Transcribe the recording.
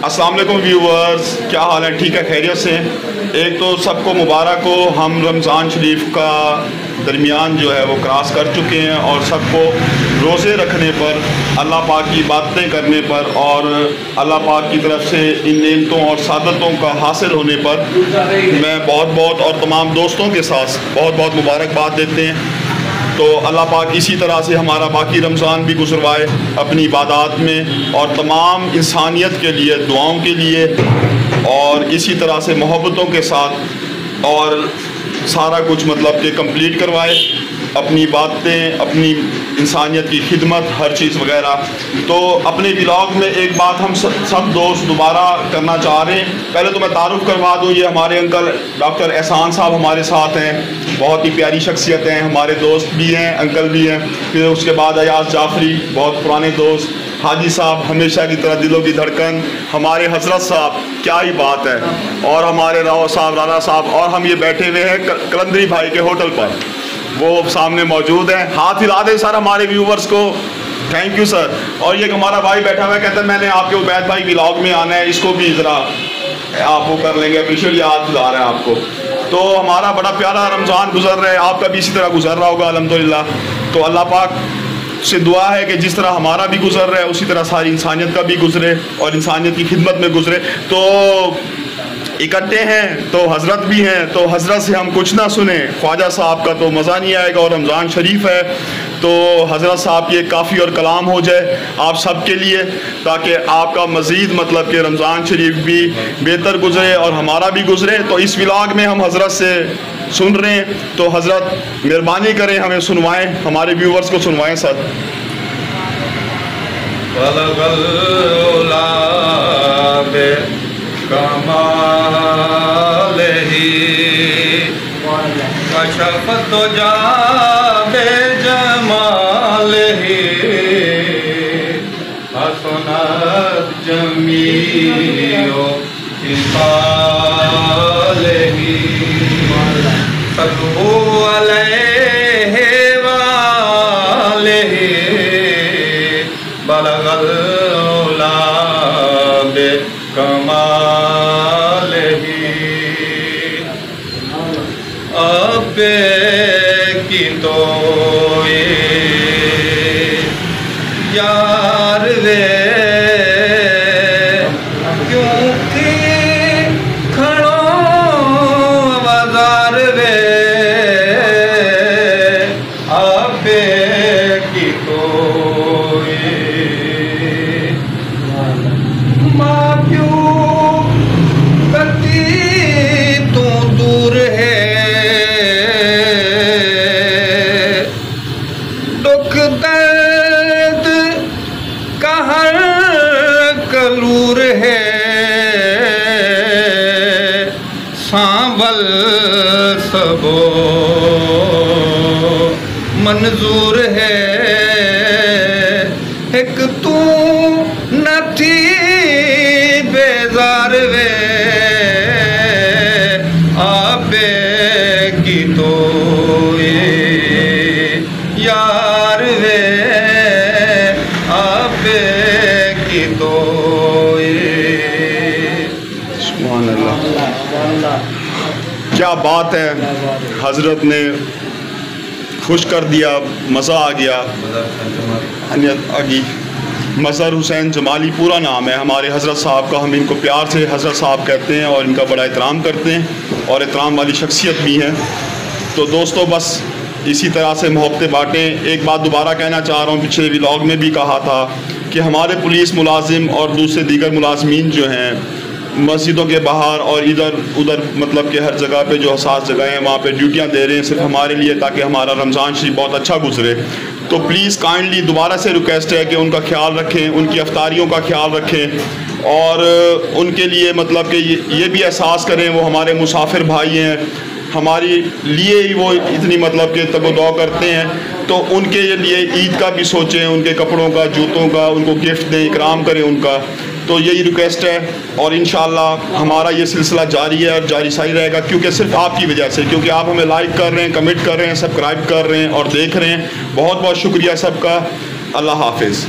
السلام علیکم ویورز، کیا حال ہے؟ ٹھیک ہے، خیریت سے؟ ایک تو سب کو مبارک ہو، ہم رمضان شریف کا درمیان جو ہے وہ کراس کر چکے ہیں، اور سب کو روزے رکھنے پر، اللہ پاک کی عبادتیں کرنے پر اور اللہ پاک کی طرف سے ان نعمتوں اور سعادتوں کا حاصل ہونے پر میں بہت اور تمام دوستوں کے ساتھ بہت مبارکباد دیتے ہیں۔ تو اللہ پاک اسی طرح سے ہمارا باقی رمضان بھی گزروائے اپنی عبادات میں، اور تمام انسانیت کے لیے دعاؤں کے لیے، اور اسی طرح سے محبتوں کے ساتھ اور سارا کچھ مطلب کہ کمپلیٹ کروائے اپنی باتیں، اپنی انسانیت کی خدمت، ہر چیز وغیرہ۔ تو اپنے ولاگ میں ایک بات ہم سب دوست دوبارہ کرنا چاہ رہے ہیں۔ پہلے تو میں تعارف کروا دوں، یہ ہمارے انکل ڈاکٹر احسان صاحب ہمارے ساتھ ہیں، بہت ہی پیاری شخصیت ہیں، ہمارے دوست بھی ہیں، انکل بھی ہیں۔ پھر اس کے بعد ایاز جعفری، بہت پرانے دوست، حاجی صاحب ہمیشہ کی طرح دلوں کی دھڑکن، ہمارے حضرت صاحب، کیا ہی بات ہے، اور ہمارے راؤ صاحب، رانا صاحب، اور ہم یہ بیٹھے ہوئے ہیں کلندری بھائی کے ہوٹل پر، وہ سامنے موجود ہیں۔ ہاتھ ہلا دیں سر ہمارے ویورز کو، تھینک یو سر۔ اور یہ ہمارا بھائی بیٹھا ہوا ہے، کہتا ہے میں نے آپ کے عبید بھائی ولاگ میں آنا ہے، اس کو بھی ذرا آپ وہ کر لیں گے، اپریشیٹ، ہاتھ ہلا رہے ہیں آپ کو۔ تو ہمارا بڑا پیارا رمضان گزر رہا ہے، آپ کا بھی اسی طرح گزر رہا ہوگا الحمدللہ۔ تو اللہ پاک سے دعا ہے کہ جس طرح ہمارا بھی گزر رہا ہے اسی طرح ساری انسانیت کا بھی گزرے اور انسانیت کی خدمت میں گزرے۔ تو اکٹھے ہیں تو حضرت بھی ہیں، تو حضرت سے ہم کچھ نہ سنیں، خواجہ صاحب کا تو مزہ نہیں آئے گا، اور رمضان شریف ہے تو حضرت صاحب کی ایک کافی اور کلام ہو جائے آپ سب کے لیے، تاکہ آپ کا مزید مطلب کہ رمضان شریف بھی بہتر گزرے اور ہمارا بھی گزرے۔ تو اس ولاگ میں ہم حضرت سے سن رہے ہیں، تو حضرت مہربانی کریں ہمیں سنوائیں، ہمارے ویورز کو سنوائیں سر۔ کشفت جا بے جمال ہی، حسنت جمیع خصال ہی، صلو علیہ وآلہ، بلغ العلا بکمال ہی۔ اب کی تو یار وے کیوں تھی کھڑو بازار وے، اب کی تو ماں پیو کتی تو دور ہے، دکھ درد کا ہر کلور ہے، سانبل سبو منظور ہے، ایک تو نہ تھی بیزار وے، آپ کی تو یار وے، آپ کی تو سبحان اللہ، کیا بات ہے، حضرت نے خوش کر دیا، مزہ آ گیا، مظہر حسین جمالی پورا نام ہے ہمارے حضرت صاحب کا، ہم ان کو پیار سے حضرت صاحب کہتے ہیں اور ان کا بڑا احترام کرتے ہیں، اور احترام والی شخصیت بھی ہیں۔ تو دوستو بس اسی طرح سے محبتیں بانٹیں۔ ایک بات دوبارہ کہنا چاہ رہا ہوں، پچھلے ولاگ میں بھی کہا تھا کہ ہمارے پولیس ملازم اور دوسرے دیگر ملازمین جو ہیں مسجدوں کے باہر اور ادھر مطلب کہ ہر جگہ پہ جو حساس جگہیں ہیں وہاں پہ ڈیوٹیاں دے رہے ہیں صرف ہمارے لیے، تاکہ ہمارا رمضان شریف بہت اچھا گزرے۔ تو پلیز کائنڈلی دوبارہ سے ریکویسٹ ہے کہ ان کا خیال رکھیں، ان کی افطاریوں کا خیال رکھیں، اور ان کے لیے مطلب کہ یہ بھی احساس کریں وہ ہمارے مسافر بھائی ہیں، ہماری لیے ہی وہ اتنی مطلب کہ تگ و دو کرتے ہیں، تو ان کے لیے عید کا بھی سوچیں، ان کے کپڑوں کا، جوتوں کا، ان کو گفٹ دیں، اکرام کریں ان کا۔ تو یہی ریکویسٹ ہے، اور انشاءاللہ ہمارا یہ سلسلہ جاری ہے اور جاری ساری رہے گا، کیونکہ صرف آپ کی وجہ سے، کیونکہ آپ ہمیں لائک کر رہے ہیں، کمنٹ کر رہے ہیں، سبسکرائب کر رہے ہیں اور دیکھ رہے ہیں۔ بہت بہت شکریہ سب کا، اللہ حافظ۔